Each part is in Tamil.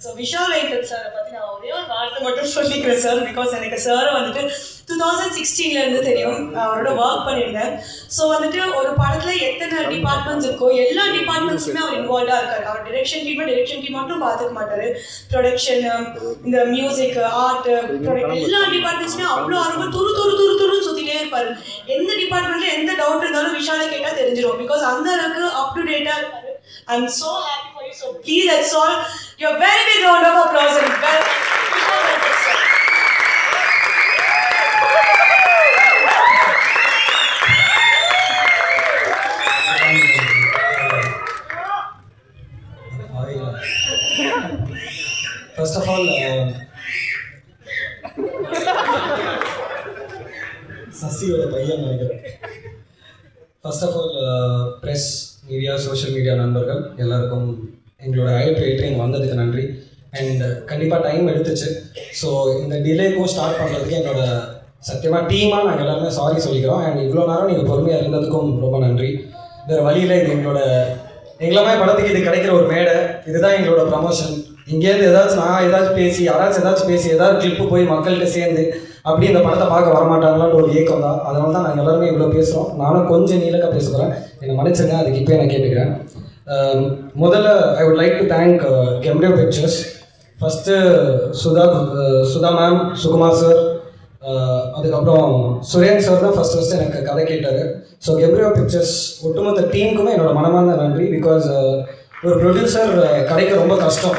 So Vishal Venkat sir பத்தி நான் ஒரே ஒரு வார்த்தை மட்டும் சொல்லிக்கிறேன் சார். பிகாஸ் எனக்கு சார் வந்துட்டு 2016ல இருந்து தெரியும், அவரோட ஒர்க் பண்ணியிருந்தேன். ஸோ வந்துட்டு ஒரு படத்தில் எத்தனை டிபார்ட்மெண்ட்ஸ் இருக்கோ எல்லா டிபார்ட்மெண்ட்ஸுமே அவர் இன்வால்வாக இருக்கார். அவர் டிரெக்ஷன் டீம் மட்டும் பார்த்துக்க மாட்டார். ப்ரொடக்ஷன், இந்த மியூசிக், ஆர்ட், எல்லா டிபார்ட்மெண்ட்ஸுமே அவ்வளோ ஆர்வம் துருன்னு சுற்றிட்டே இருப்பார். எந்த டிபார்ட்மெண்ட்டில் எந்த டவுட் இருந்தாலும் விஷாலை கேட்டால் தெரிஞ்சிடும். பிகாஸ் அந்த அளவுக்கு அப் டு டேட்டாக இருப்பார். I'm so happy for you. So please, that's all. Your very big round of applause and welcome. First of all, சசியோட பையன் நினைக்கிறேன். First of all, press, media, social media நண்பர்கள் எல்லாருக்கும் எங்களோட ஐட்ரேட்டிங் வந்ததுக்கு நன்றி. அண்ட் கண்டிப்பாக டைம் எடுத்துச்சு. ஸோ இந்த டிலேக்கும் ஸ்டார்ட் பண்ணுறதுக்கு என்னோட சத்தியமாக டீமாக நாங்கள் எல்லாருமே சாரி சொல்லிக்கிறோம். அண்ட் இவ்வளோ நேரம் நீங்கள் பொறுமையாக இருந்ததுக்கும் ரொம்ப நன்றி. வேறு வழியில் இது எங்களமே படத்துக்கு இது கிடைக்கிற ஒரு மேடை, இதுதான் எங்களோட ப்ரமோஷன். இங்கேருந்து நான் ஏதாச்சும் பேசி ஏதாவது கிளிப்பு போய் மக்கள்கிட்ட சேர்ந்து அப்படி இந்த படத்தை பார்க்க வரமாட்டாங்களான்னு ஒரு ஏக்கம் தான். அதனால தான் நாங்கள் எல்லாருமே இவ்வளோ பேசுகிறோம். நானும் கொஞ்சம் நீளக்க பேச போகிறேன், என்னை மன்னிச்சுங்க. அதுக்கு இப்போ நான் கேட்டுக்கிறேன். முதல்ல I would like to thank கெம்ரியோ pictures. First Sudha ma'am, Sukumar sir, அதுக்கப்புறம் சுரேன் சார் தான் ஃபஸ்ட்டு எனக்கு கதை கேட்டார். ஸோ கெம்ரியோ பிக்சர்ஸ் ஒட்டுமொத்த டீமுக்குமே என்னோட மனமார்ந்த நன்றி. பிகாஸ் ஒரு ப்ரொடியூசர் கிடைக்க ரொம்ப கஷ்டம்.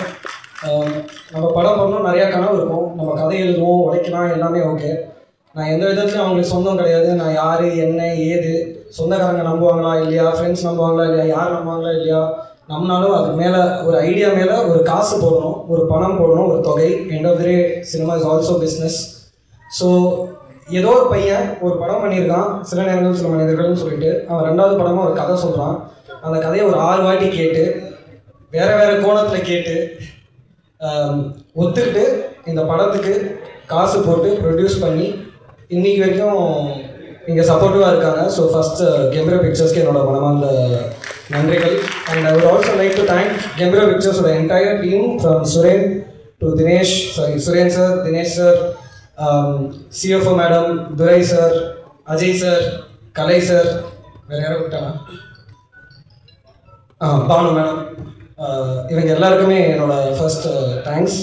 நம்ம படம் பண்ணணும், நிறையா கனவு இருக்கும், நம்ம கதை எழுதுவோம், உடைக்கலாம், எல்லாமே ஓகே. நான் எந்த விதத்துலையும் அவங்களுக்கு சொந்தம் கிடையாது. நான் யார், என்ன, ஏது, சொந்தக்காரங்க நம்புவாங்களா இல்லையா, ஃப்ரெண்ட்ஸ் நம்புவாங்களா இல்லையா, யார் நம்புவாங்களா இல்லையா, நம்மளாலும் அதுக்கு மேலே ஒரு ஐடியா மேலே ஒரு காசு போடணும், ஒரு பணம் போடணும், ஒரு தொகை. End of the day cinema is also business. So ஏதோ ஒரு பையன் ஒரு படம் பண்ணியிருக்கான், சில நேரங்கள் சில மனிதர்கள்னு சொல்லிட்டு அவன் ரெண்டாவது படமாக ஒரு கதை சொல்கிறான். அந்த கதையை ஒரு 6 வாட்டி கேட்டு வேறு கோணத்தில் கேட்டு ஒத்துக்கிட்டு இந்த படத்துக்கு காசு போட்டு ப்ரொடியூஸ் பண்ணி இன்றைக்கி வரைக்கும் இங்கே சப்போர்ட்டிவாக இருக்காங்க. ஸோ ஃபஸ்ட்டு கெம்ரியோ பிக்சர்ஸ்க்கு என்னோட மனமார்ந்த நன்றிகள். And I would also like to thank கெம்ரியோ பிக்சர்ஸோட entire team from Suren to Suren sir, Dinesh sir, CFO madam, Durai sir, Ajay sir, Kalai sir, வேறு யாரும் விட்டானா, பானு மேடம், இவங்க எல்லாருக்குமே என்னோட first thanks.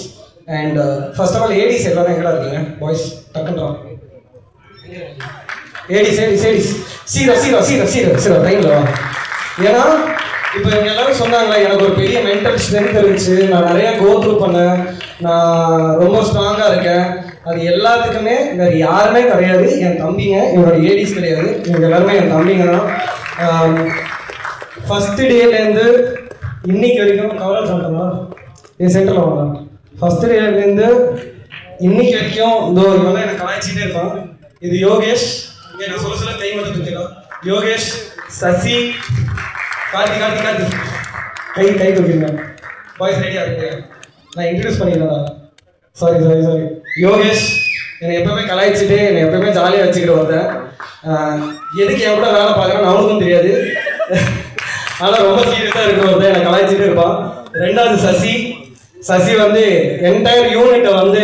And first of all ADs எல்லாரும் எங்கடா இருக்கீங்க பாய்ஸ், டக்குன்றான் ஏடிஸ் சீரோ டைமில் வா. ஏன்னா இப்போ இவங்க எல்லாரும் சொன்னாங்களே, எனக்கு ஒரு பெரிய மென்டல் ஸ்ட்ரென்த் இருந்துச்சு, நான் நிறையா கோத்ரூ பண்ணேன், நான் ரொம்ப ஸ்ட்ராங்காக இருக்கேன். அது எல்லாத்துக்குமே வேறு யாருமே கிடையாது, என் தம்பிங்க. என்னோட ஏடிஸ் கிடையாது, இவங்க எல்லாருமே என் தம்பிங்க தான். ஃபஸ்ட்டு டேலேருந்து இன்னைக்கு வரைக்கும் கவலை சொல்லிட்டோம்னா என் சென்டரில் வாங்க. ஃபஸ்ட்டு டேலேருந்து இன்னைக்கு வரைக்கும் இவெல்லாம் எனக்கு கலாய்ச்சிட்டே இருப்பான். இது யோகேஷ், இங்கே நான் சொல்ல கை மட்டும் தூக்கிடலாம். யோகேஷ், சசி, கார்த்தி கை தூக்கிடுங்க. பாய்ஸ் ரெடியாக இருக்கு, நான் இன்ட்ரடியூஸ் பண்ணிடுறேன். சாரி யோகேஷ் என்னை எப்பவுமே கலாய்ச்சிட்டு என்னை எப்பவுமே ஜாலியாக வச்சுக்கிட்டு வந்தேன். எதுக்கு என் கூட வேலை பார்க்குறேன்னு அவனுக்கும் தெரியாது, ஆனால் ரொம்ப சீரியஸாக இருக்கிற ஒருத்தன் என்னை கலாய்ச்சிட்டு இருப்பான். ரெண்டாவது சசி வந்து என்டையர் யூனிட்டை வந்து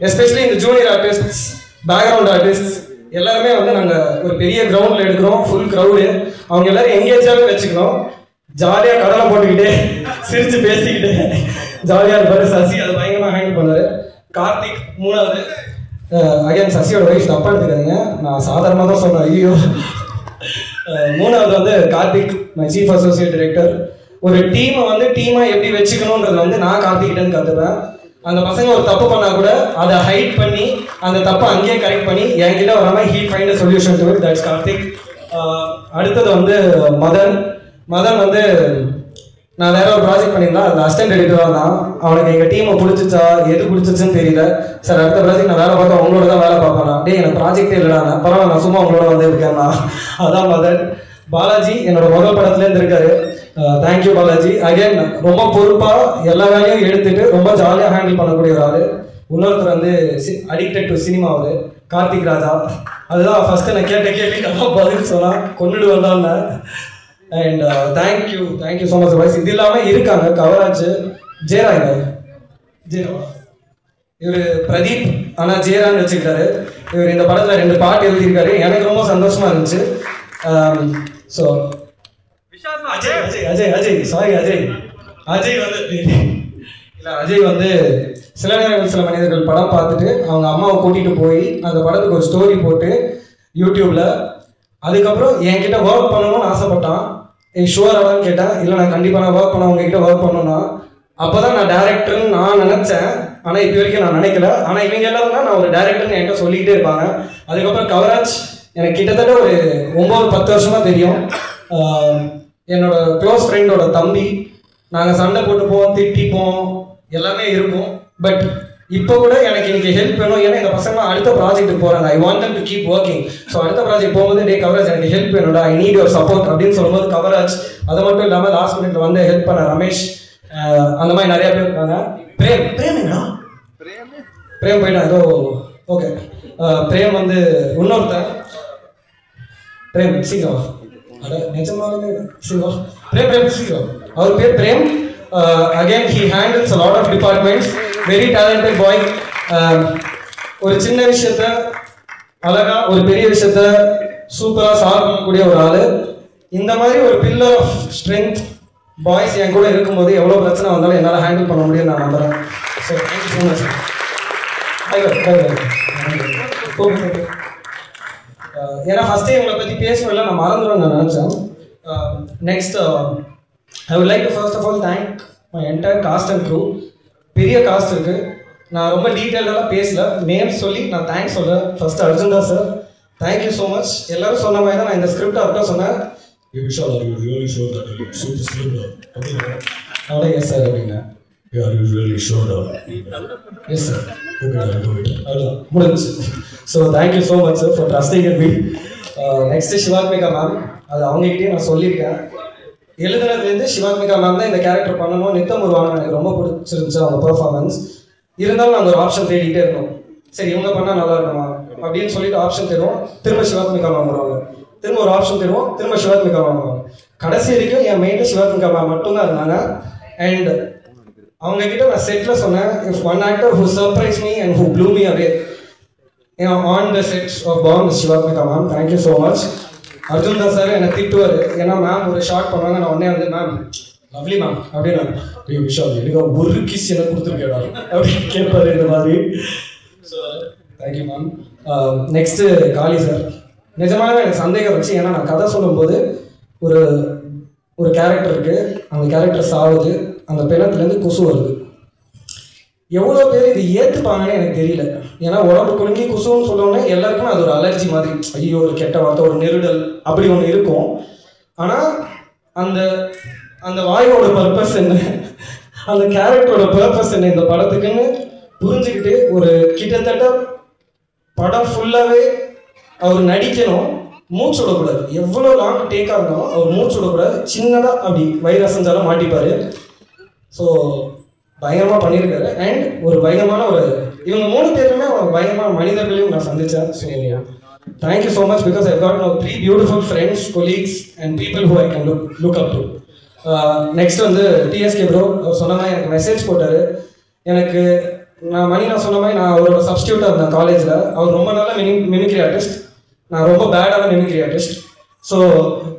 எஸ்பெஷலி இந்த ஜூனியர் ஆர்டிஸ்ட்ஸ், பேக்ரவுண்ட் ஆர்டிஸ்ட்ஸ் எல்லாருமே வந்து நாங்கள் ஒரு பெரிய கிரவுண்டில் எடுக்கிறோம், ஃபுல் க்ரௌடு. அவங்க எல்லாரும் எங்கேஜாகவே வச்சுக்கணும், ஜாலியாக கடலை போட்டுக்கிட்டு சிரித்து பேசிக்கிட்டு ஜாலியாக இருப்பார் சசி. அது பயங்கரமாக ஹேண்டில் பண்ணார். கார்த்திக் மூணாவது. அகைன் சசியோட வயசு தப்பாக எடுத்துக்காதீங்க, நான் சாதாரணமாக தான் சொன்னேன், ஐயோ. மூணாவது வந்து Karthik, my chief associate director. ஒரு டீமை வந்து டீமாக எப்படி வச்சுக்கணுன்றது வந்து நான் கார்த்திக்கிட்டேருந்து கற்றுப்பேன். அந்த பசங்க ஒரு தப்பு பண்ணால் கூட அதை ஹைட் பண்ணி அந்த தப்பை அங்கேயே கரெக்ட் பண்ணி என்கிட்ட வராமல் he find a solution to it. That's Karthik. அடுத்தது வந்து மதன் வந்து நான் வேற ஒரு ப்ராஜெக்ட் பண்ணியிருந்தேன், அதில் அசிஸ்டன்ட் எடிட்டராக தான். அவனுக்கு எங்கள் டீமை பிடிச்சிச்சா எது பிடிச்சிச்சுன்னு தெரியல. சார் அடுத்த ப்ராஜெக்ட் நான் வேலை பார்த்தா உங்களோட தான் வேலை பார்ப்பேன். டே எனக்கு ப்ராஜெக்டே இல்லைடா, பரவாயில்ல நான் சும்மா உங்களோட வந்து இருக்கேன்னா. அதான் மதன். பாலாஜி என்னோட முதல் படத்துலேருந்து இருக்காரு. தேங்க்யூ பாலாஜி. அகைன் ரொம்ப பொறுப்பாக எல்லா வேலையும் எடுத்துட்டு ரொம்ப ஜாலியாக ஹேண்டில் பண்ணக்கூடிய ஒரு ஆள். இன்னொருத்தர் வந்து அடிக்டட் டு சினிமா, அவர் கார்த்திக் ராஜா. அதுதான் ஃபஸ்ட்டு நான் கேட்ட கேள்வி நல்லா பதில் சொன்னால் கொண்டுட்டு வந்தான்னு. And thank you so much boys. இது இல்லாமல் இருக்காங்க கவராஜ், ஜெயராங்க, ஜெயராமா. இவர் பிரதீப் ஆனால் ஜெயரான்னு வச்சுக்கிட்டாரு. இவர் இந்த படத்தில் 2 பாட்டு எழுதியிருக்காரு. எனக்கு ரொம்ப சந்தோஷமா இருந்துச்சு. ஸோ அஜய் அஜய் அஜய் அஜய் சாரி அஜய் அஜய் வந்து இல்லை அஜய் வந்து சில நேரங்கள் சில மனிதர்கள் படம் பார்த்துட்டு அவங்க அம்மாவை கூட்டிகிட்டு போய் அந்த படத்துக்கு ஒரு ஸ்டோரி போட்டு யூடியூப்பில் அதுக்கப்புறம் என்கிட்ட ஒர்க் பண்ணணும்னு ஆசைப்பட்டான். ஷுவரானு கேட்டேன். இல்லை நான் கண்டிப்பாக நான் ஒர்க் பண்ண உங்ககிட்ட ஒர்க் பண்ணணும்னா அப்போ தான் நான் டேரக்டர்னு நான் நினச்சேன். ஆனால் இப்போ வரைக்கும் நான் நினைக்கல. ஆனால் இவங்க எல்லாரும் தான் நான் ஒரு டேரக்டர்னு என்கிட்ட சொல்லிக்கிட்டே இருப்பாங்க. அதுக்கப்புறம் கவராஜ் எனக்கு கிட்டத்தட்ட ஒரு 9-10 வருஷமாக தெரியும். என்னோட க்ளோஸ் ஃப்ரெண்டோட தம்பி. நாங்கள் சண்டை போட்டுப்போம், திட்டிப்போம், எல்லாமே இருக்கும். பட் இப்போ கூட எனக்கு இன்னைக்கு ஹெல்ப் வேணும். ஏன்னா இந்த பசங்க அடுத்த ப்ராஜெக்ட்டுக்கு போகிறாங்க. I want them to keep working. So அடுத்த ப்ராஜெக்ட் போகும்போது டே கவராஜ் எனக்கு ஹெல்ப் வேணும்டா, ஐ நீட் யுவர் சப்போர்ட் அப்படின்னு சொல்லும்போது கவராஜ், அது மட்டும் இல்லாமல் லாஸ்ட் மினிட்ல வந்து ஹெல்ப் பண்ண ரமேஷ், அந்த மாதிரி நிறைய பேர் இருக்காங்க. பிரேம் போயிட்டான் ஏதோ. ஓகே, பிரேம் வந்து இன்னொருத்தன். பிரேம் சீக்கிரம் நிஜமாலுமே சீக்கிரம் பிரேம் சீக்கிரம். அவர் பேர் Prem. Again he handles a lot of departments. Very talented boy. ஒரு சின்ன விஷயத்த அழகா, ஒரு பெரிய விஷயத்த சூப்பராக சால்வ் பண்ணக்கூடிய ஒரு ஆள். இந்த மாதிரி ஒரு பில்லர் ஆஃப் ஸ்ட்ரென்த் பாய்ஸ் என் கூட இருக்கும்போது எவ்வளோ பிரச்சனை வந்தாலும் என்னால் ஹேண்டில் பண்ண முடியும்னு நான் நம்புகிறேன். So thank you so much. ஏன்னா ஃபஸ்ட்டே உங்களை பற்றி பேசணும்ல நான் மறந்துடும் நான் நினச்சேன். Next I would like to first of all thank my entire cast and crew. பெரிய காஸ்ட் இருக்குது. நான் ரொம்ப டீட்டெயில்டாக பேசல, நேம் சொல்லி நான் தேங்க்ஸ் சொல்கிறேன். ஃபர்ஸ்ட் அர்ஜுன் தான் சார், தேங்க்யூ ஸோ மச். எல்லாரும் சொன்ன மாதிரி தான் நான் இந்த ஸ்கிரிப்ட் அவர்கிட்ட சொன்னேன். Vishal, are you really sure that you shoot this film? Okay, yes sir. Yeah, are you really sure? Yes sir. Okay, I'll do it. So thank you so much sir for trusting in me. Next is Shivatmika ma'am. அது அவங்ககிட்டயே நான் சொல்லியிருக்கேன். எழுதுனதுலேருந்து சிவாத்மிகா மேம் தான் இந்த கேரக்டர் பண்ணணும். நித்தம் ஒரு வாரம் எனக்கு ரொம்ப பிடிச்சிருந்துச்சு அவங்க பெர்ஃபார்மன்ஸ். இருந்தாலும் நாங்கள் ஒரு ஆப்ஷன் தேடிக்கிட்டே இருந்தோம். சரி இவங்க பண்ணால் நல்லா இருக்குமா அப்படின்னு சொல்லிட்டு ஆப்ஷன் தேடுவோம். திரும்ப சிவாத்மிகா மேம் வருவாங்க. திரும்ப ஒரு ஆப்ஷன் தேடுவோம். திரும்ப சிவாத்மிகா மேம் வருவாங்க. கடைசி வரைக்கும் என் மெயினில் சிவாத்மிகா மேம் மட்டும்தான் இருந்தாங்க. அண்ட் அவங்க கிட்ட நான் செட்டில் சொன்னேன், if one actor who surprise me and who blew me away on the sets of Bomb Shivathmika ma'am. Thank you so much. Arjun தான் சார் என்னை திட்டுவார். ஏன்னா மேம் ஒரு ஷார்ட் பண்ணுவாங்க, நான் உடனே வந்து மேம் லவ்லி மேம் அப்படின்னு விஷால் எனக்கு ஒரு கிஸ் எனக்கு கொடுத்துருக்கேடா அப்படின்னு கேட்பாரு இந்த மாதிரி. So thank you ma'am. நெக்ஸ்ட்டு காளி சார். நிஜமாகவே எனக்கு சந்தேகம் வச்சு, ஏன்னா நான் கதை சொல்லும்போது ஒரு கேரக்டர் இருக்குது, அந்த கேரக்டர் சாவுது, அந்த பிணத்துலேருந்து கொசு வருது. எவ்வளோ பேர் இது ஏற்றுப்பாங்கன்னு எனக்கு தெரியல. ஏன்னா உடம்பு குலுங்கி குசுன்னு சொல்லணுன்னே எல்லாருக்குமே அது ஒரு அலர்ஜி மாதிரி, ஐயோ ஒரு கெட்ட வார்த்தை, ஒரு நெருடல் அப்படி ஒன்று இருக்கும். ஆனால் அந்த வாயோட பர்பஸ் என்ன, அந்த கேரக்டரோட பர்பஸ் என்ன இந்த படத்துக்குன்னு புரிஞ்சுக்கிட்டு ஒரு கிட்டத்தட்ட படம் ஃபுல்லாகவே அவர் நடிக்கணும், மூச்சு விடக்கூடாது. எவ்வளோ லாங் டேக்காக இருந்தாலும் அவர் மூச்சு விடக்கூடாது. சின்னதாக அப்படி வயிறு அசைஞ்சாலும் மாட்டிப்பார். ஸோ பயங்கரமாக பண்ணியிருக்காரு. அண்ட் ஒரு பயங்கரமான இவங்க 3 பேருமே பயங்கரமான மனிதர்களையும் நான் சந்தித்தேன். So thank you so much because I got no 3 beautiful friends, colleagues and people who I can look up to. Next வந்து டிஎஸ்கே ப்ரோ. அவர் சொன்ன மாதிரி எனக்கு மெசேஜ் போட்டார். எனக்கு நான் சொன்ன மாதிரி நான் அவரோட சப்ஸ்டியூட்டாக இருந்தேன் காலேஜில். அவர் ரொம்ப நல்ல மிமிக்ரி ஆர்டிஸ்ட், நான் ரொம்ப பேடான mimicry artist. So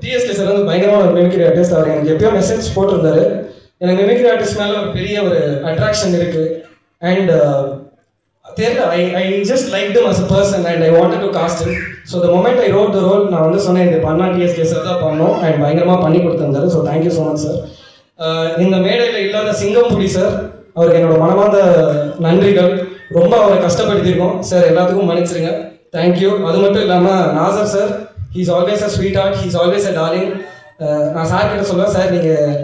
TSK sir வந்து பயங்கரமான ஒரு மிமிக்ரி ஆர்டிஸ்ட். அவர் எனக்கு எப்பயோ மெசேஜ் போட்டிருந்தாரு. எனக்கு மிமிக்ரி ஆர்டிஸ்ட் மேலே ஒரு பெரிய ஒரு அட்ராக்ஷன் இருக்குது. அண்ட் தெரியல, I just like them as a person and I wanted to cast him. So the moment I wrote the role, நான் வந்து சொன்னேன் இது பண்ணா டிஎஸ்கே சார் தான் பண்ணோம். அண்ட் பயங்கரமாக பண்ணி கொடுத்துருந்தாரு. So thank you so much sir. இந்த மேடையில் இல்லாத சிங்கம்புலி சார், அவருக்கு என்னோட மனமார்ந்த நன்றிகள். ரொம்ப அவரை கஷ்டப்படுத்தியிருக்கோம் சார், எல்லாத்துக்கும் மன்னிச்சிருங்க. தேங்க்யூ. அது மட்டும் இல்லாமல் Nassar sir, he's always a sweet heart, he's always a darling. நான் சார் கிட்ட சொல்லுவேன், சார்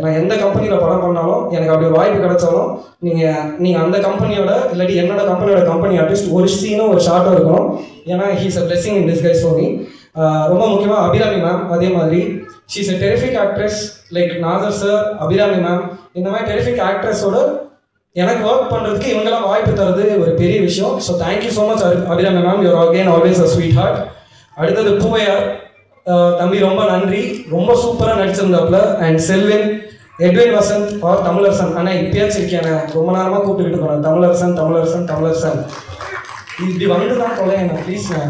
நான் எந்த கம்பெனியில் படம் பண்ணாலும் எனக்கு அப்படி ஒரு வாய்ப்பு கிடைச்சாலும் நீங்கள் அந்த கம்பெனியோட இல்லாட்டி என்னோட கம்பெனியோட கம்பெனி ஆர்டிஸ்ட் ஒரு சீனும் ஒரு ஷார்ட்டும் இருக்கணும். ஏன்னா he's a blessing in disguise for me. ரொம்ப முக்கியமாக அபிராமி மேம், அதே மாதிரி she's a terrific actress like Nassar sir, Abhirami ma'am. இந்த மாதிரி டெரிஃபிக் ஆக்ட்ரஸோட எனக்கு ஒர்க் பண்ணுறதுக்கு இவங்கெல்லாம் வாய்ப்பு தருது ஒரு பெரிய விஷயம். So thank you so much Abirami ma'am, your again always a sweet heart. அடுத்தது பூவையார் தம்பி, ரொம்ப நன்றி, ரொம்ப சூப்பராக நடிச்சிருந்தாப்புல. And Selvin, Edwin Vasanth R Tamilarasan. அண்ணா இப்பயாச்சும் இருக்கேன், ரொம்ப நேரமாக கூப்பிட்டுக்கிட்டு போனேன். தமிழரசன் இப்படி வந்து தான் தொலைண்ணா ப்ளீஸ்ண்ணா,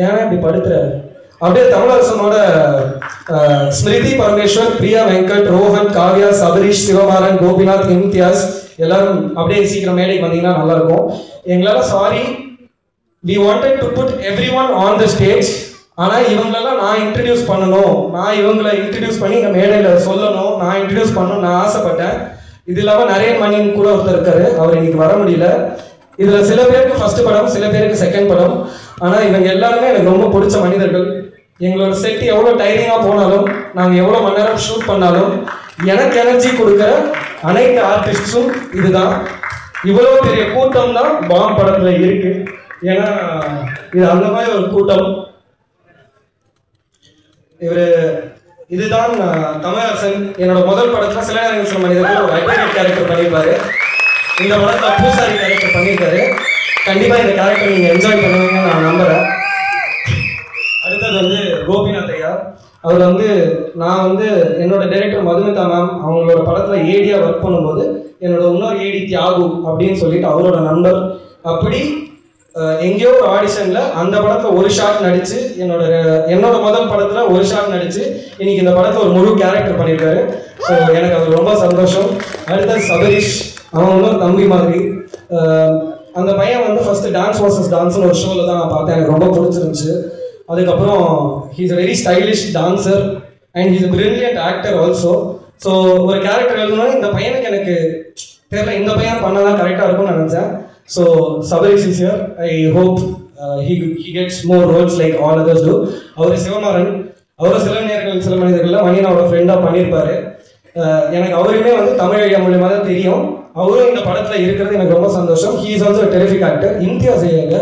ஏன்னா இப்படி படுத்துற. அப்படியே தமிழரசனோட ஸ்மிருதி பரமேஸ்வர், பிரியா வெங்கட், ரோஹன், காவ்யா, சபரீஷ், சிவமாறன், கோபிநாத், இம்தியாஸ் எல்லாரும் அப்படியே சீக்கிரம் மேடைக்கு வந்தீங்கன்னா நல்லா இருக்கும். எங்களால் sorry, we wanted to put everyone on the stage. ஆனால் இவங்களெல்லாம் நான் இன்ட்ரடியூஸ் பண்ணணும், நான் இவங்களை இன்ட்ரடியூஸ் பண்ணி இந்த மேடையில் சொல்லணும், நான் இன்ட்ரடியூஸ் பண்ணணும் நான் ஆசைப்பட்டேன். இது இல்லாமல் நரேன் மணின்னு கூட ஒருத்தர் இருக்காரு, அவர் இன்னைக்கு வர முடியல. இதில் சில பேருக்கு ஃபர்ஸ்ட் படம், சில பேருக்கு செகண்ட் படம். ஆனால் இவங்க எல்லாருமே எனக்கு ரொம்ப பிடிச்ச மனிதர்கள். எங்களோட செட் எவ்வளோ டைரிங்காக போனாலும், நாங்கள் எவ்வளோ மணி நேரம் ஷூட் பண்ணாலும் எனக்கு எனர்ஜி கொடுக்குற அனைத்து ஆர்டிஸ்ட்ஸும் இதுதான். இவ்வளோ பெரிய கூட்டம் தான் பாம் படத்தில் இருக்கு. ஏன்னா இது அந்த மாதிரி ஒரு கூட்டம். இதுதான் தமிழரசன். என்னோட முதல் படத்தில் சில நேரங்கள் சில மனிதர்கள் ஒரு அட்வொகேட் கேரக்டர் பண்ணியிருப்பாரு. இந்த படத்தில் பூசாரி கேரக்டர் பண்ணியிருக்காரு. கண்டிப்பாக இந்த கேரக்டர் நீங்கள் என்ஜாய் பண்ணுவீங்கன்னு நான் நம்புகிறேன். அடுத்தது வந்து கோபிநாத் ஐயா. அவர் வந்து நான் வந்து என்னோட டைரக்டர் மதுமிதா மேம் அவங்களோட படத்தில் ஏடியாக ஒர்க் பண்ணும்போது என்னோட இன்னொரு ஏடி தியாகு அப்படின்னு சொல்லிட்டு அவரோட நண்பர். அப்படி எங்கேயோ ஒரு ஆடிஷனில் அந்த படத்தில் ஒரு ஷாட் நடித்து என்னோட முதல் படத்தில் ஒரு ஷாட் நடித்து இன்னைக்கு இந்த படத்தில் ஒரு முழு கேரக்டர் பண்ணியிருக்காரு. ஸோ எனக்கு அது ரொம்ப சந்தோஷம். அடுத்தது சபரீஷ், அவன் இன்னொரு தம்பி மாதிரி. அந்த பையன் வந்து ஃபஸ்ட்டு டான்ஸ் வர்சஸ் டான்ஸ்னு ஒரு ஷோவில் தான் நான் பார்த்தேன், எனக்கு ரொம்ப பிடிச்சிருந்துச்சு. அதுக்கப்புறம் he's a very stylish dancer and he's a brilliant actor also. So ஒரு கேரக்டர் எழுதணும்னா இந்த பையனுக்கு எனக்கு தெரியல, இந்த பையன் பண்ணதான் கரெக்டாக இருக்கும்னு நினச்சேன். So Sabarish is here. I hope he gets more roles like all others do. அவர் சிவமாறன், அவர் சில மனிதர்கள்லாம் மணியனோட ஃப்ரெண்டாக பண்ணியிருப்பாரு. எனக்கு அவருமே வந்து தமிழ் ஐயா மூலியமாக தான் தெரியும். அவரும் இந்த படத்தில் இருக்கிறது எனக்கு ரொம்ப சந்தோஷம். He is also terrific actor. Imtiyaz ஐயாங்க,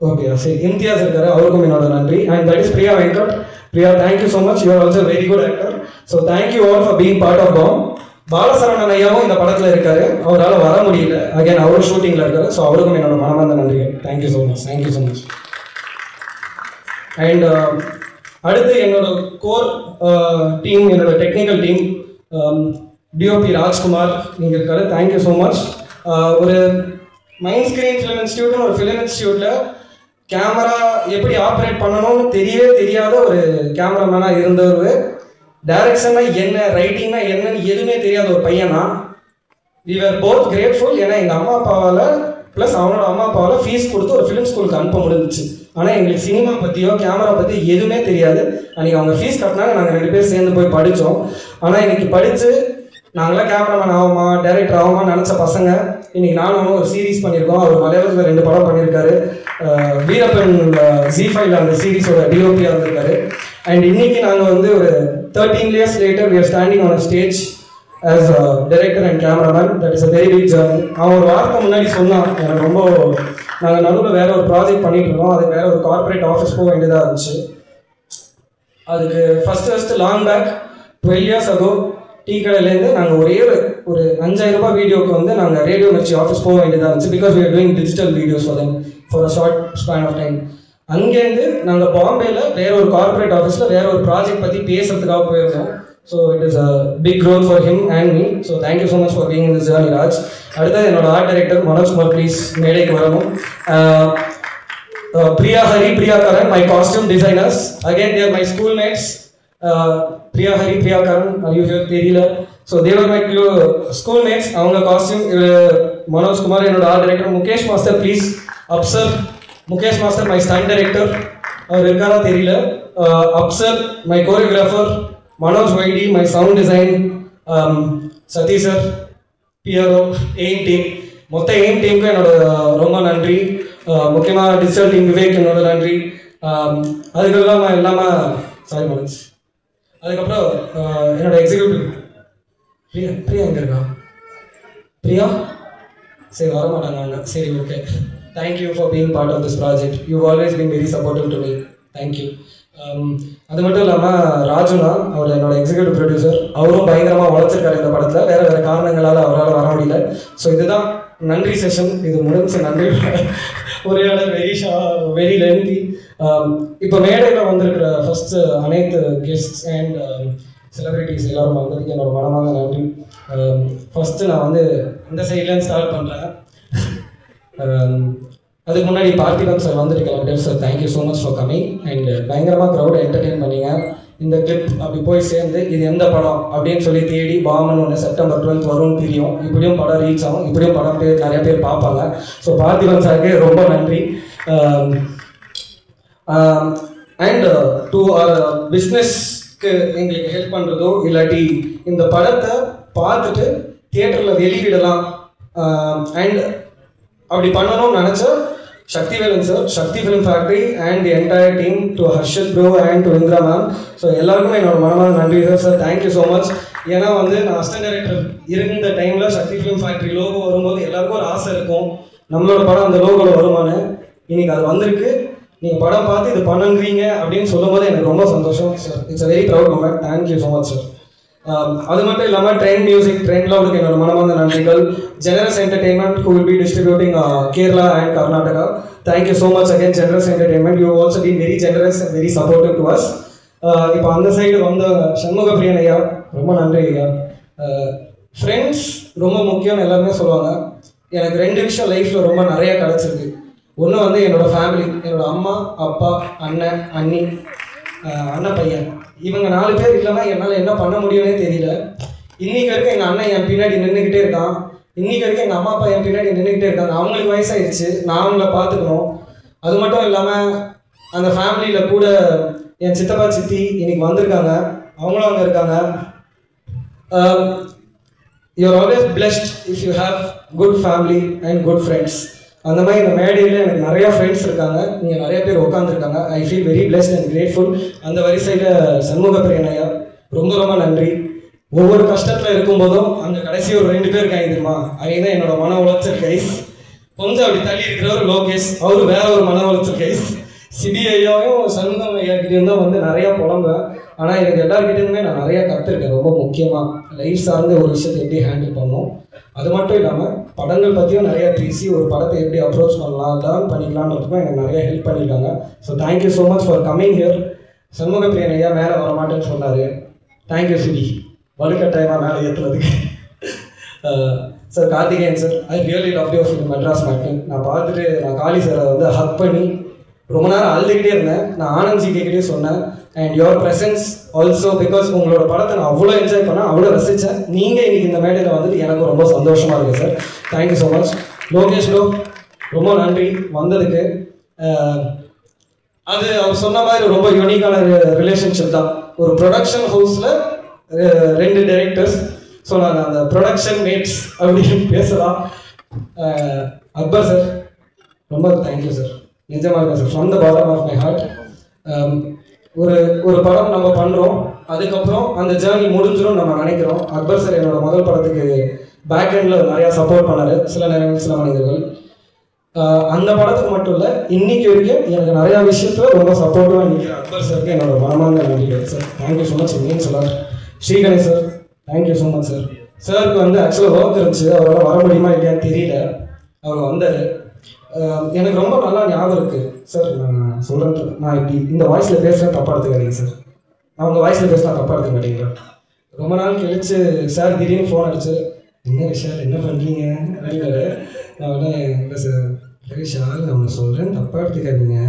ஓகே சரி, இம்தியாஸ் இருக்காரு, அவருக்கும் என்னோட நன்றி. And that is Priya Venkat. Priya, thank you so much, you are also very good actor. So thank you all for being part of Bomb. Balasaravanan ஐயாவும் இந்த படத்தில் இருக்காரு, அவரால் வர முடியல, அகைன் அவரும் ஷூட்டிங்கில் இருக்காரு. ஸோ அவருக்கும் என்னோட மனமார்ந்த நன்றிகள். Thank you so much, thank you so much. And அடுத்து என்னோட கோர் டீம், என்னோட டெக்னிக்கல் டீம், டிஓபி ராஜ்குமார் இங்கே இருக்காரு. Thank you so much. ஒரு மைண்ட் ஸ்கிரீன் ஃபிலிம் இன்ஸ்டியூட்னு ஒரு ஃபிலிம் இன்ஸ்டியூட்டில் கேமரா எப்படி ஆப்ரேட் பண்ணணும்னு தெரியாத ஒரு கேமராமேனாக இருந்தவர். டைரக்ஷன்னா என்ன, ரைட்டிங்னா என்னன்னு எதுவுமே தெரியாத ஒரு பையனா. We are both grateful. ஏன்னா எங்கள் அம்மா அப்பாவால் ப்ளஸ் அவனோட அம்மா அப்பாவால் ஃபீஸ் கொடுத்து ஒரு ஃபிலிம் ஸ்கூலுக்கு அனுப்ப முடிஞ்சிச்சு. ஆனால் எங்களுக்கு சினிமா பற்றியோ கேமரா பற்றி எதுவுமே தெரியாது. அன்றைக்கி அவங்க ஃபீஸ் கட்டினாங்க, நாங்கள் 2 பேர் சேர்ந்து போய் படித்தோம். ஆனால் இன்னைக்கு படித்து நாங்களாம் கேமராமேன் ஆகுமா, டைரக்டர் ஆகுமான்னு நினச்ச பசங்க இன்னைக்கு நானும் ஒரு சீரீஸ் பண்ணியிருக்கோம். அவர் மலையாளத்தில் 2 படம் பண்ணியிருக்காரு. வீரப்பன் Z5 அந்த சீரீஸோட டிஓபியாக இருந்திருக்காரு. அண்ட் இன்னைக்கு நாங்கள் வந்து ஒரு 13 years later we are standing on a stage as a director and cameraman. That is a very big journey. அவன் ஒரு வார்த்தை முன்னாடி சொன்னான், எனக்கு ரொம்ப, நாங்கள் நடுவில் வேற ஒரு ப்ராஜெக்ட் பண்ணிட்டு இருந்தோம், அது வேற ஒரு கார்பரேட் ஆஃபீஸ் போக வேண்டியதாக இருந்துச்சு. அதுக்கு first long back 12 years ago tea கடையிலேருந்து நாங்கள் ஒரே ஒரு 5000 ரூபாய் வீடியோக்கு வந்து நாங்கள் ரேடியோ மிர்ச்சி ஆஃபீஸ் போக வேண்டியதாக இருந்துச்சு. Because we are doing digital videos for them for a short span of time. அங்கேருந்து நாங்கள் பாம்பேயில் வேற ஒரு கார்பரேட் ஆஃபீஸில் வேற ஒரு ப்ராஜெக்ட் பற்றி பேசுறதுக்காக போயிருந்தோம். So it is a big growth for him and me. So thank you so much for being in this journey Raj. அடுத்தது என்னோட ஆர்ட் டைரக்டர் மனோஜ்குமார், ப்ளீஸ் மேடைக்கு வரணும். Priya Hari, Priya Karan, my costume designers. Again there my schoolmates. Priya Hari, Priya Karan, you here தெரியல. So they're my schoolmates. அவங்க காஸ்டியூம் மனோஜ்குமார். என்னோட art director Mukesh master, please Afsar. Mukesh master my stunt director, அவர் இருக்காரா தெரியல. Afsar my choreographer. மனோஜ் வைடி my sound design. Satish sir, PRO, AIM team. மொத்த எய்ம் டீமுக்கு என்னோட ரொம்ப நன்றி. முக்கியமாக டிஜிட்டல் டீம் விவேக் என்னோட நன்றி. அதுக்கெல்லாம் இல்லாமல் சாரி மனோஜ். அதுக்கப்புறம் என்னோட எக்ஸிக்யூட்டிவ் பிரியா எங்கே இருக்கா? பிரியா சரி வரமாட்டாங்க அவங்க. சரி, okay. Thank you for being part of this project. You've always been very supportive to me. Thank you. அது மட்டும் இல்லாமல் ராஜுனா, அவர் என்னோட எக்ஸிக்யூட்டிவ் ப்ரொடியூசர், அவரும் பயங்கரமாக உழைச்சிருக்காரு இந்த படத்தில். வேறு காரணங்களால் அவரால் வர முடியல. ஸோ இதுதான் நன்றி செஷன். இது முடிஞ்ச நன்றி உரையாட வெரி லென்த்தி. இப்போ மேடையில் வந்திருக்கிற ஃபர்ஸ்ட் அனைத்து கெஸ்ட்ஸ் அண்ட் செலிபிரிட்டிஸ் எல்லோரும் வந்ததுக்கு என்னோட மனமாக நன்றி. ஃபஸ்ட்டு நான் வந்து இந்த சைட்லேருந்து ஸ்டார்ட் பண்ணுறேன். அதுக்கு முன்னாடி பார்த்திபன் சார் வந்துட்டு கிளம்பிட்டார். Sir thank you so much for coming and பயங்கரமாக க்ரௌட் என்டர்டெயின் பண்ணீங்க. இந்த கிளிப் அப்படி போய் சேர்ந்து இது எந்த படம் அப்படின்னு சொல்லி தேடி பாமன் ஒன்று செப்டம்பர் 12 வரும்னு தெரியும். இப்படியும் படம் ரீச் ஆகும், இப்படியும் படம் நிறைய பேர் பார்ப்பாங்க. ஸோ பார்த்திபன் சாருக்கு ரொம்ப நன்றி. அண்ட் டு பிஸ்னஸ்க்கு எங்களுக்கு ஹெல்ப் பண்ணுறதோ இல்லாட்டி இந்த படத்தை பார்த்துட்டு தியேட்டரில் வெளியிடலாம் அண்ட் அப்படி பண்ணணும்னு நினச்சா Sakthivelan sir, Sakthi film factory and the entire team, to Harshath bro and to Indira ma'am. So எல்லாருக்குமே என்னோட மனமான நன்றி sir. Sir thank you so much. ஏன்னா வந்து நான் அசிஸ்டன்ட் டைரக்டர் இருந்த டைமில் சக்தி ஃபிலிம் ஃபேக்ட்ரி லோகோ வரும்போது எல்லாருக்கும் ஒரு ஆசை இருக்கும், நம்மளோட படம் அந்த லோகோவில் வருமானு. இன்னைக்கு அது வந்திருக்கு. நீங்கள் படம் பார்த்து இது பண்ணுங்கிறீங்க அப்படின்னு சொல்லும் போது எனக்கு ரொம்ப சந்தோஷம் sir. It's a very proud moment. Thank you so much sir. அது மட்டும் இல்லாமல் ட்ரெண்ட் மியூசிக், ட்ரெண்ட் லவுடுக்கு என்னோட மனமார்ந்த நன்றிகள். Generous entertainment who will be distributing Kerala and Karnataka. Thank you so much again Generous Entertainment. You have also been very generous and very supportive to us. இப்போ அந்த சைடு வந்த சண்முக பிரியன் ஐயா, ரொம்ப நன்றி ஐயா. ஃப்ரெண்ட்ஸ் ரொம்ப முக்கியம்னு எல்லாருமே சொல்லுவாங்க. எனக்கு 2 விஷயம் லைஃப்பில் ரொம்ப நிறையா கிடச்சிருக்கு. ஒன்று வந்து என்னோட ஃபேமிலி, என்னோட அம்மா அப்பா அண்ணன் அண்ணி அண்ணன் பையன், இவங்க 4 பேர் இல்லைன்னா என்னால் என்ன பண்ண முடியும்னே தெரியல. இன்னைக்கு வரைக்கும் எங்கள் அண்ணன் என் பின்னாடி நின்றுக்கிட்டே இருக்கான். இன்னைக்கு வரைக்கும் எங்கள் அம்மா அப்பா என் பின்னாடி நின்றுக்கிட்டே இருக்காங்க. அவங்களுக்கு வயசாகிடுச்சு, நான் அவங்கள பார்த்துக்கணும். அது மட்டும் இல்லாமல் அந்த ஃபேமிலியில் கூட என் சித்தப்பா சித்தி இன்னைக்கு வந்திருக்காங்க, அவங்களும் அங்கே இருக்காங்க. You are always blessed if you have good family and good friends. அந்த மாதிரி இந்த மேடையில் எனக்கு நிறையா ஃப்ரெண்ட்ஸ் இருக்காங்க, நீங்கள் நிறைய பேர் உட்காந்துருக்காங்க. I feel very blessed and grateful. அந்த வரிசையில் சண்முக பிரியன் ஐயா ரொம்ப ரொம்ப நன்றி. ஒவ்வொரு கஷ்டத்தில் இருக்கும்போதும் அங்கே கடைசி ஒரு 2 பேர் இருக்காங்க தெரியுமா, அவங்க தான் என்னோட மன உளைச்சல் கைஸ். கொஞ்சம் அப்படி தள்ளி இருக்கிறவர் லோகேஷ், அவரு வேற ஒரு மன உளைச்சல் கைஸ். சிபி ஐயாவும் சண்முகம் ஐயாக்கிட்டேயும் தான் வந்து நிறையா புலம்பேன். ஆனால் எனக்கு எல்லாருக்கிட்டேயுமே நான் நிறையா கற்றுருக்கேன். ரொம்ப முக்கியமாக லைஃப் சார்ந்த ஒரு விஷயத்தை எப்படி ஹேண்டில் பண்ணணும், அது மட்டும் இல்லாமல் படங்கள் பற்றியும் நிறையா பேசி ஒரு படத்தை எப்படி அப்ரோச் பண்ணலாம், லேர்ன் பண்ணிக்கலான்றதுக்கும் எனக்கு நிறையா ஹெல்ப் பண்ணியிருக்காங்க. So thank you so much for coming here. Shanmuga Priyan ஐயா மேலே வர மாட்டேன்னு சொன்னார். தேங்க்யூ சிபி, வலுக்கட்டாயமாக மேலே ஏற்றுறதுக்கு. Sir Karthikeyan sir, I really love your film Madras மேட்டிங். நான் பார்த்துட்டு நான் காளி சாரை வந்து ஹக் பண்ணி ரொம்ப நேரம் அழுதுகிட்டே இருந்தேன். நான் ஆனந்த் ஜி கிட்டே சொன்னேன். And your presence also, because உங்களோட படத்தை நான் அவ்வளோ என்ஜாய் பண்ணேன், அவ்வளோ ரசித்தேன். நீங்கள் இன்னைக்கு இந்த மேடையில் வந்துட்டு எனக்கு ரொம்ப சந்தோஷமாக இருக்குது sir. Thank you so much. Lokesh bro ரொம்ப நன்றி வந்ததுக்கு. அது அவர் சொன்ன மாதிரி ரொம்ப யூனிக்கான ரிலேஷன்ஷிப் தான். ஒரு ப்ரொடக்ஷன் ஹவுஸில் 2 டைரக்டர்ஸ். ஸோ நாங்கள் அந்த ப்ரொடக்ஷன் மேட்ஸ் அப்படின்னு பேசலாம். அக்பர் சார் ரொம்ப தேங்க்யூ சார். நிஜமாக இருக்கேன் sir, from the bottom of my heart. ஒரு படம் நம்ம பண்ணுறோம், அதுக்கப்புறம் அந்த ஜேர்னி முடிஞ்சிடும் நம்ம நினைக்கிறோம். அக்பர் சார் என்னோட முதல் படத்துக்கு பேக் எண்டில் நிறையா சப்போர்ட் பண்ணார், சில நேரங்கள் சில மனிதர்கள். அந்த படத்துக்கு மட்டும் இல்லை, இன்னைக்கு வரைக்கும் எனக்கு நிறையா விஷயத்தில் ரொம்ப சப்போர்ட்டிவாக நிற்கிற அக்பர் சாருக்கு என்னோட மனமார்ந்த நன்றிகள் சார். Thank you so much. மீன் சொல்லார். Sriganesh sir thank you so much sir. சாருக்கு வந்து ஆக்சுவலாக ஒர்க் இருந்துச்சு, அவரால் வர முடியுமா இல்லையான்னு தெரியல, அவர் வந்தார். எனக்கு ரொம்ப நல்லா ஞாபகம் இருக்குது சார். நான் சொல்கிறேன், நான் இப்படி இந்த வாய்ஸில் பேசுகிறேன், தப்பாக எடுத்துக்காதீங்க சார். நான் உங்கள் வாய்ஸில் பேசினா தப்பாக எடுத்துக்க மாட்டீங்களா? ரொம்ப நாள் கழிச்சு சார் திடீர்னு ஃபோன் அடிச்சு, என்ன விஷயம் என்ன பண்ணுறீங்க அப்படின்னாரு. நான் உடனே இல்லை சார் விஷால், நான் ஒன்று சொல்கிறேன், தப்பாக எடுத்துக்காதீங்க.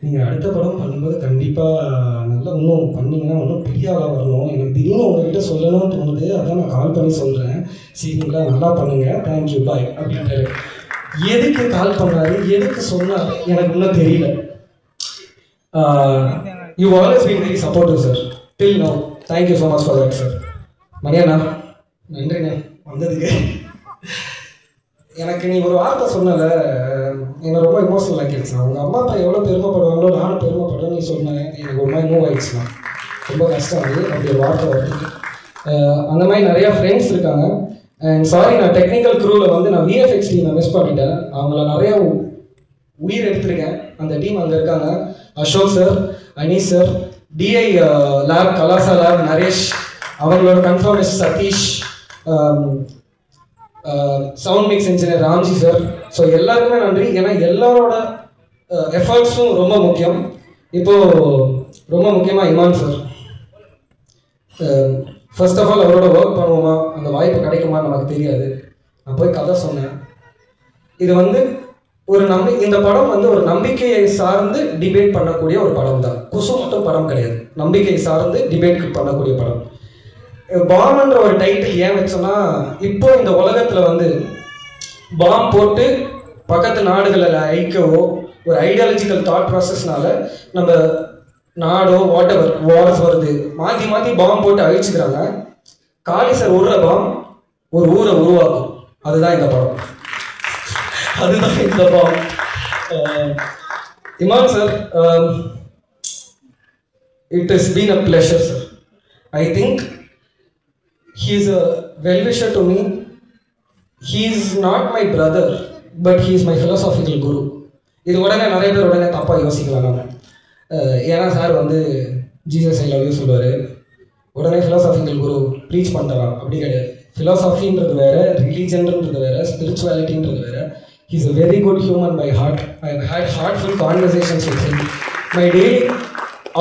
நீங்கள் அடுத்த படம் பண்ணும்போது கண்டிப்பாக நல்லா இன்னும் பண்ணிங்கன்னா இன்னும் பெரிய ஆளாக வரணும். எனக்கு திடீர்னு உங்கள்கிட்ட சொல்லணும்னு தோணுது, அதான் நான் கால் பண்ணி சொல்கிறேன். சரிங்களா, நல்லா பண்ணுங்கள், தேங்க்யூ பாய் அப்படின்ட்டாரு. எதுக்கு கால் பண்ணாரு, எதுக்கு சொன்னார் எனக்கு இன்னும் தெரியல. You always been very supportive sir till now. Thank you so much for that sir. மணியாண்ணா நன்றிண்ணே வந்ததுக்கு. எனக்கு நீ ஒரு வார்த்தை சொன்னல, என்னை ரொம்ப எமோஷனல் ஆக்கிடுச்சுண்ணா. உங்கள் அம்மா அப்பா எவ்வளோ பெருமைப்படுவாங்களோ நானும் பெருமைப்படுறேன் நீ சொன்னேன். எனக்கு ஒரு மாதிரி மூவ் ஆகிடுச்சுண்ணா. ரொம்ப கஷ்டம் அது அப்படி ஒரு வார்த்தை வருது. அந்த மாதிரி நிறையா ஃப்ரெண்ட்ஸ் இருக்காங்க. அண்ட் சாரி, நான் டெக்னிக்கல் க்ரூவில் வந்து நான் விஎஃப்எக்ஸ் டீமை மிஸ் பண்ணிட்டேன். அவங்கள நிறையா உயிர் எடுத்திருக்கேன். அந்த டீம் அங்கே இருக்காங்க. Ashok sir, Anees sir, DI lab, Kalasa lab, Naresh, அவங்களோட confirmation Satish, sound mix engineer Ramji sir. ஸோ எல்லாருக்குமே நன்றி. ஏன்னா எல்லாரோட எஃபர்ட்ஸும் ரொம்ப முக்கியம். இப்போது ரொம்ப முக்கியமாக Imman sir, first of all அவரோட ஒர்க் பண்ணுவோமா, அந்த வாய்ப்பு கிடைக்குமான்னு நமக்கு தெரியாது. நான் போய் கதை சொன்னேன். இது வந்து ஒரு இந்த படம் வந்து ஒரு நம்பிக்கையை சார்ந்து டிபேட் பண்ணக்கூடிய ஒரு படம் தான். குசு மட்டும் படம் கிடையாது, நம்பிக்கையை சார்ந்து டிபேட் பண்ணக்கூடிய படம். பாம்ன்ற ஒரு டைட்டில் ஏன் வச்சோன்னா, இப்போ இந்த உலகத்தில் வந்து பாம் போட்டு பக்கத்து நாடுகளில் ஐக்கவோ ஒரு ஐடியாலஜிக்கல் தாட் ப்ராசஸ்னால நம்ம நாடோ வாட் எவர் வார்ஸ் வருது, மாற்றி மாற்றி பாம் போட்டு அழிச்சுக்கிறாங்க. காளி சார் விடுற பாம் ஒரு ஊரை உருவாக்கும். அதுதான் இந்த படம், அதுதான் இந்த Bomb. Imman sir, it has been a pleasure, sir. I think he is a well-wisher to me. He is not my brother, but he is my philosophical guru. இது உடனே நிறைய பேர் உடனே தப்பாக யோசிக்கலாம். நம்ம ஏன்னா சார் வந்து ஜீசஸ் ஐ லவ் யூ சொல்லுவார், உடனே ஃபிலாசாபிக்கல் குரு ப்ரீச் பண்ணுறான். அப்படி கிடையாது. ஃபிலாசாஃபின்றது வேறு, ரிலீஜன்ன்றது வேறு, ஸ்பிரிச்சுவாலிட்டின்றது வேறு. He is a very good human by heart. I have had heartful conversations with him. My daily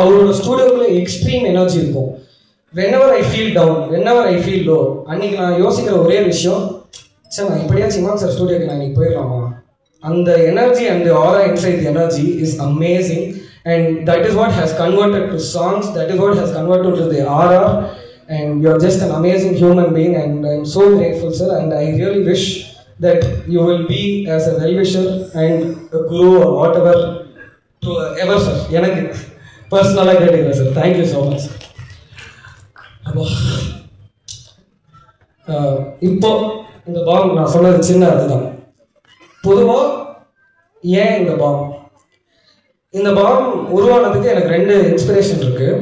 அவரோட ஸ்டூடியோக்குள்ள எக்ஸ்ட்ரீம் எனர்ஜி இருக்கும். whenever I feel down, whenever I feel low, அன்றைக்கி நான் யோசிக்கிற ஒரே விஷயம், சார் நான் இப்படியாச்சும் இமான் சார் ஸ்டூடியோக்கு நான் இன்றைக்கி போயிடலாமா. அந்த energy and the aura inside the energy is amazing, and that is what has converted to songs, that is what has converted to the aura, and you are just an amazing human being, and I am so grateful, sir, and I really wish that you will be as a well-wisher and a guru or whatever to ever, sir. எனக்கு பர்சனலாக கேட்டுக்கிறேன் சார். Thank you so much. இப்போ இந்த பாம் நான் சொன்னது சின்ன அதுதான். பொதுவாக ஏன் இந்த பாம், இந்த பாம் உருவானதுக்கு எனக்கு 2 இன்ஸ்பிரேஷன் இருக்குது.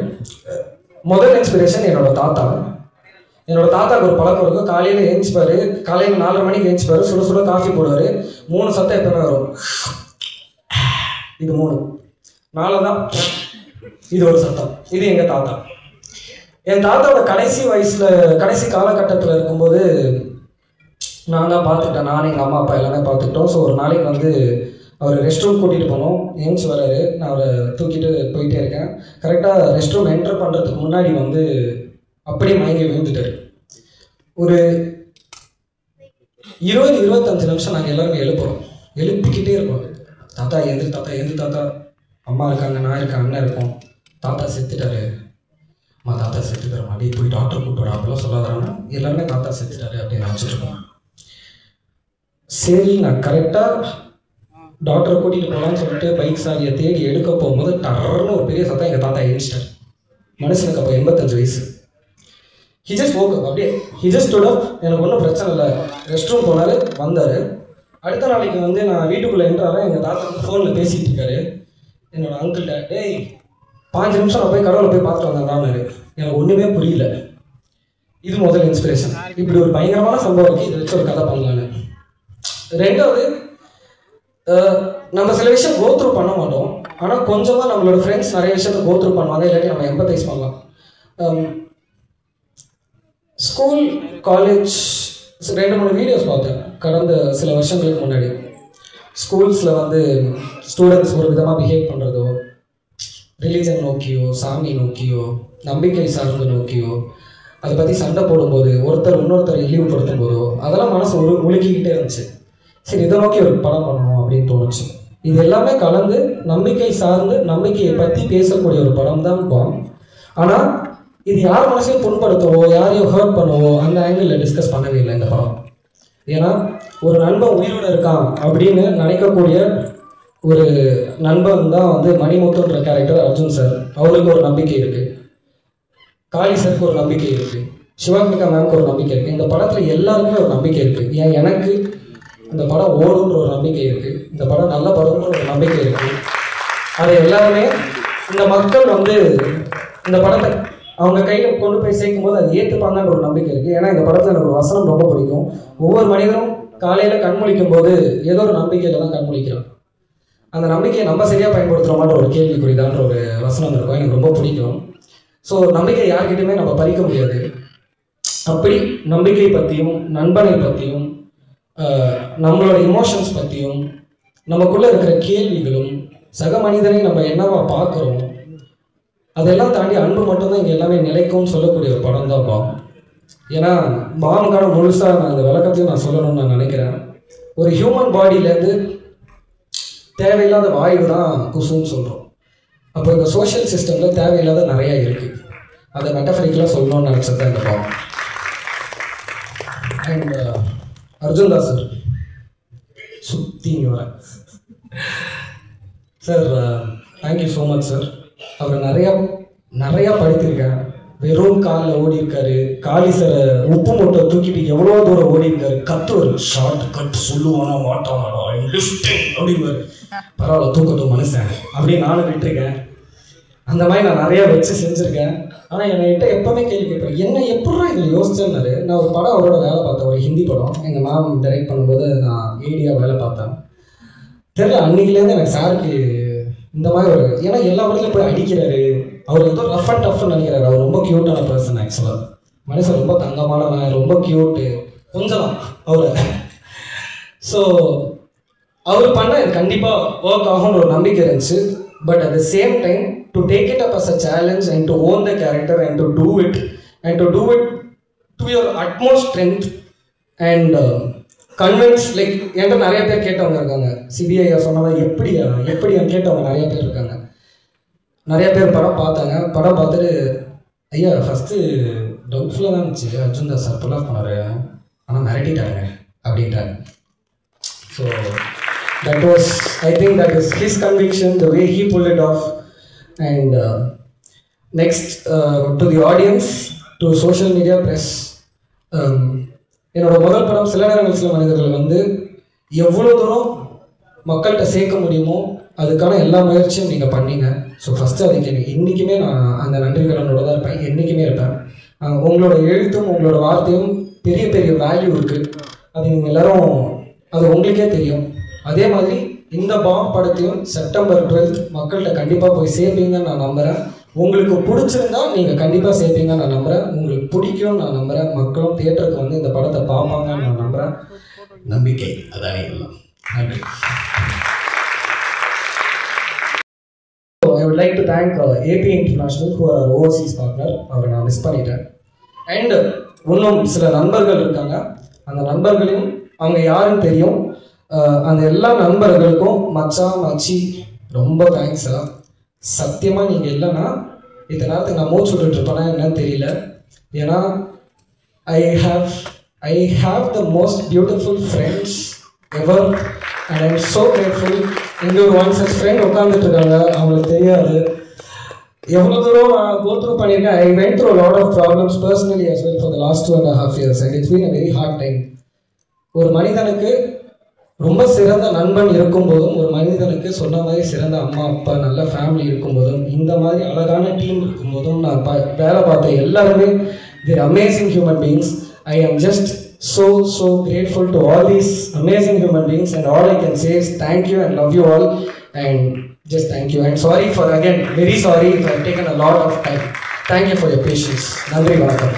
முதல் இன்ஸ்பிரேஷன் என்னோட தாத்தா. என்னோட தாத்தாவுக்கு ஒரு பழக்கம் இருக்கும். காலையில் எழுந்திப்பார், காலையில் 4:30 மணிக்கு எழுந்திப்பார், சுட சுட காஃபி போடுவார். 3 சத்தம் எப்பவுமே வரும். இது 3, 4 தான், இது ஒரு சத்தம். இது எங்கள் தாத்தா. என் தாத்தாவோட கடைசி காலகட்டத்தில் இருக்கும்போது நான் தான் பார்த்துக்கிட்டேன். நானும் எங்கள் அம்மா அப்பா எல்லாமே பார்த்துக்கிட்டோம். ஸோ ஒரு நாளைக்கு வந்து அவர் ரெஸ்ட் ரூம் கூட்டிகிட்டு போனோம். ஏஞ்சி வராரு, நான் அவரை தூக்கிட்டு போயிட்டே இருக்கேன். கரெக்டாக ரெஸ்ட் ரூம் என்டர் பண்ணுறதுக்கு முன்னாடி வந்து அப்படியே மயங்கி விழுந்துட்டார். ஒரு 20-25 நிமிஷம் நாங்கள் எல்லாருமே எழுப்பிக்கிட்டே இருக்கோம். தாத்தா எந்திரு, தாத்தா எந்திரு, தாத்தா, அம்மா இருக்காங்க, நான் இருக்கேன், அண்ணன் இருக்கோம். தாத்தா செத்துட்டாரு, அம்மா தாத்தா செத்துட்டாரு, அப்படியே போய் டாக்டர் கூப்பிட்டு அப்படிலாம் சொல்லாதாங்கன்னா எல்லாருமே தாத்தா செத்துட்டாரு அப்படின்னு நினச்சிட்டு இருக்கோம். சரி, நான் கரெக்டாக டாக்டரை கூட்டிகிட்டு போகலான்னு சொல்லிட்டு பைக் சாரியை தேடி எடுக்க போகும்போது டர்னு ஒரு பெரிய சத்தம். எங்கள் தாத்தா எழுந்திட்டார். மனுஷனுக்கு அப்போ 85 வயசு. He just woke up. அப்படியே ஹி ஜஸ்ட் stood up. எனக்கு ஒன்றும் பிரச்சனை இல்லை. ரெஸ்ட் ரூம் போனார், வந்தார். அடுத்த நாளைக்கு வந்து நான் வீட்டுக்குள்ளே என்ட்ராறேன். எங்கள் தாத்தா வந்து ஃபோனில் பேசிகிட்டு இருக்காரு. என்னோட அங்கிள்கிட்ட, டேய் 5 நிமிஷம் நான் போய் கடவுளை போய் பார்த்துட்டு வந்தேன். எனக்கு ஒன்றுமே புரியல. இது முதல் இன்ஸ்பிரேஷன். இப்படி ஒரு பயங்கரமான சம்பவம் இருக்குது, இதை வச்சு ஒரு கதை பண்ணலான்னு. 2வது, நம்ம சில விஷயம் கோத்ரூ பண்ண மாட்டோம், ஆனால் கொஞ்சமாக நம்மளோட ஃப்ரெண்ட்ஸ் நிறைய விஷயத்தை கோத்ரூ பண்ணுவாங்க, இல்லாட்டி நம்ம எம்பத்தைஸ் பண்ணலாம். ஸ்கூல், காலேஜ் 2-3 வீடியோஸ் பார்த்தேன் கடந்த சில வருஷங்களுக்கு முன்னாடி. ஸ்கூல்ஸில் வந்து ஸ்டூடெண்ட்ஸ் ஒரு விதமாக பிஹேவ் பண்ணுறதோ, ரிலீஜன் நோக்கியோ, சாமி நோக்கியோ, நம்பிக்கை சார்ந்து நோக்கியோ, அதை பற்றி சண்டை போடும்போது ஒருத்தர் இன்னொருத்தர் இழிவுபடுத்தும் போதோ அதெல்லாம் மனசு உலுக்கிக்கிட்டே இருந்துச்சு. சரி, இதை நோக்கி ஒரு படம் பண்ணணும் அப்படின்னு தோணுச்சு. இது எல்லாமே கலந்து நம்பிக்கை சார்ந்து நம்பிக்கையை பற்றி பேசக்கூடிய ஒரு படம் தான் பாம். ஆனால் இது யார் மனசையும் புண்படுத்தவோ யாரையும் ஹர்ட் பண்ணவோ அந்த ஆங்கிளில் டிஸ்கஸ் பண்ணவே இல்லை இந்த படம். ஏன்னா ஒரு நண்பன் உயிரோடு இருக்கான் அப்படின்னு நினைக்கக்கூடிய ஒரு நண்பன் தான் வந்து மணிமுத்துன்ற கேரக்டர் அர்ஜுன் சார். அவருக்கு ஒரு நம்பிக்கை இருக்குது, காளி சாருக்கு ஒரு நம்பிக்கை இருக்குது, சிவாத்மிகா மேம்க்கு ஒரு நம்பிக்கை இருக்குது. இந்த படத்தில் எல்லாருக்குமே ஒரு நம்பிக்கை இருக்குது. ஏன் எனக்கு இந்த படம் ஓடுன்ற ஒரு நம்பிக்கை இருக்குது, இந்த படம் நல்ல படம்ன்ற ஒரு நம்பிக்கை இருக்குது. அதை எல்லாருமே இந்த மக்கள் வந்து இந்த படத்தை அவங்க கையில் கொண்டு போய் சேர்க்கும் போது அதை ஏற்றுப்பாங்கன்ற ஒரு நம்பிக்கை இருக்குது. ஏன்னா இந்த படத்தில் எனக்கு ஒரு வசனம் ரொம்ப பிடிக்கும். ஒவ்வொரு மனிதனும் காலையில் கண்முழிக்கும் போது ஏதோ ஒரு நம்பிக்கையில் தான் கண்முழிக்கிறான். அந்த நம்பிக்கையை நம்ம சரியாக பயன்படுத்துகிறோமான்ற ஒரு கேள்விக்குறிதான்ற ஒரு வசனம் இருக்கும், எனக்கு ரொம்ப பிடிக்கும். ஸோ நம்பிக்கை யார்கிட்டையுமே நம்ம பறிக்க முடியாது. அப்படி நம்பிக்கை பற்றியும் நண்பனை பற்றியும் நம்மளோட இமோஷன்ஸ் பற்றியும் நமக்குள்ளே இருக்கிற கேள்விகளும் சக மனிதனை நம்ம என்னவா பார்க்குறோம் அதெல்லாம் தாண்டி அன்பு மட்டும்தான் இங்கே எல்லாமே நிலைக்கும்னு சொல்லக்கூடிய ஒரு படம் தான் பாம். ஏன்னா பாம்புக்கான முழுசாக நான் அந்த விளக்கத்தையும் நான் சொல்லணும்னு நான் நினைக்கிறேன். ஒரு ஹியூமன் பாடியிலேருந்து தேவையில்லாத வாயு தான் குசுன்னு சொல்கிறோம். அப்போ இந்த சோஷியல் சிஸ்டமில் தேவையில்லாத நிறையா இருக்குது. அதை மெட்டஃபரிக்கலாக சொல்லணும்னு நினச்சது தான் இந்த பாவம். அண்ட் அர்ஜுன் தாஸ் சார் சுற்றி இங்கே வரேன் sir. Thank you so much sir. அவர் நிறையா படித்திருக்கேன். வெறும் காலில் ஓடி இருக்காரு. காலி சார் உப்பு மூட்டை தூக்கிட்டு எவ்வளோ தூரம் ஓடி இருக்காரு. கத்துவார், ஷார்ட் கட் சொல்லுவானா மாட்டானா அப்படிங்குவார். பரவாயில்ல தூக்கட்டும் மனுஷன் அப்படின்னு நானும் விட்டுருக்கேன். அந்த மாதிரி நான் நிறையா வச்சு செஞ்சுருக்கேன். ஆனால் என்கிட்ட எப்போவுமே கேள்வி கேட்பேன், என்ன எப்படா இதில் யோசிச்சேன்னாரு. நான் ஒரு படம் அவரோட வேலை பார்த்தேன், ஒரு ஹிந்தி படம். எங்கள் மேம் டைரக்ட் பண்ணும்போது நான் ஏடியாக வேலை பார்த்தேன். தெரியல அன்றைக்கிலேருந்து எனக்கு சாருக்கு இந்த மாதிரி ஒரு, ஏன்னா எல்லா படத்துலையும் போய் அடிக்கிறாரு. அவர் ஏதோ ரஃப் அண்ட் டஃப்னு நினைக்கிறாரு. அவர் ரொம்ப க்யூட்டான பர்சன். ஆக்சுவலாக மனுஷன் ரொம்ப தங்கமானவன், ரொம்ப க்யூட்டு, கொஞ்சம் அவரை. ஸோ அவர் பண்ண கண்டிப்பாக ஒர்க் ஆகும்னு ஒரு நம்பிக்கை இருந்துச்சு. But at the same time to take it up as a challenge and to own the character and to do it to your utmost strength and convince, like என்கிட்ட நிறைய பேர் கேட்டவங்க இருக்காங்க. சிபிஐ சொன்னதான் எப்படி கேட்டவங்க நிறைய பேர் இருக்காங்க. நிறைய பேர் படம் பார்த்தாங்க. படம் பார்த்துட்டு ஐயா ஃபஸ்ட்டு டவுட்ஃபுல்லாக தான் இருந்துச்சு, Arjun Das sir pull off பண்ணாரு, ஆனால் மிரட்டிட்டாங்க அப்படின்ட்டாங்க. So that was, I think that is his conviction, the way he pull it off. And next to the audience, to social media press, என்னோட முதல் படம் சில நேரங்கள் சில மனிதர்கள் வந்து எவ்வளோ தூரம் மக்கள்கிட்ட சேர்க்க முடியுமோ அதுக்கான எல்லா முயற்சியும் நீங்கள் பண்ணீங்க. ஸோ ஃபஸ்ட்டு அதுக்கு எனக்கு இன்றைக்குமே நான் அந்த நன்றிகளோட தான் இருப்பேன், என்றைக்குமே இருப்பேன். உங்களோட எழுத்தும் உங்களோட வார்த்தையும் பெரிய பெரிய வேல்யூ இருக்குது. அது நீங்கள் எல்லோரும் அது உங்களுக்கே தெரியும். அதே மாதிரி இந்த பாம் படத்தையும் செப்டம்பர் 12 மக்கள்கிட்ட கண்டிப்பாக போய் சேர்ப்பீங்கன்னு நான் நம்புகிறேன். உங்களுக்கு பிடிச்சிருந்தா நீங்கள் கண்டிப்பாக சேர்ப்பீங்கன்னு நான் நம்புகிறேன். உங்களுக்கு பிடிக்கும்னு நான் நம்புகிறேன். மக்களும் தியேட்டருக்கு வந்து இந்த படத்தை பார்ப்பாங்கன்னு நான் நம்புகிறேன். நம்பிக்கை அதானே எல்லாம். நன்றி. I would like to thank AP International who are our overseas partner. அவரை நான் மிஸ் பண்ணிட்டேன். அண்ட் இன்னும் சில நண்பர்கள் இருக்காங்க. அந்த நண்பர்களையும் அவங்க யாருன்னு தெரியும். அந்த எல்லா நண்பர்களுக்கும் மச்சான் மச்சி ரொம்ப தேங்க்ஸ். சத்தியமாக நீங்கள் இல்லைன்னா இத்தனை நேரத்துக்கு நான் மூச்சு விட்டுட்டு இருப்பேனா என்னன்னு தெரியல. ஏன்னா I have the most beautiful friends ever and I am so grateful. இங்கே ஒரு ஒன் சச் ஃப்ரெண்ட் உட்காந்துட்டு இருக்காங்க, அவங்களுக்கு தெரியாது எவ்வளோ தூரம் நான் கோ த்ரூ பண்ணியிருக்கேன். I went through lot of problems personally as well for the last 2.5 years and it's been a very hard time. ஒரு மனிதனுக்கு ரொம்ப சிறந்த நண்பன் இருக்கும்போதும், ஒரு மனிதனுக்கு சொன்ன மாதிரி சிறந்த அம்மா அப்பா நல்ல ஃபேமிலி இருக்கும்போதும், இந்த மாதிரி அழகான டீம் இருக்கும்போதும் நான் வேலை பார்த்த எல்லாருமே they're amazing human beings. I am just so grateful to all these amazing human beings and all I can say is thank you and love you all and just thank you and sorry for again, very sorry if I've taken a lot of time. Thank you for your patience. Nandri vanakkam.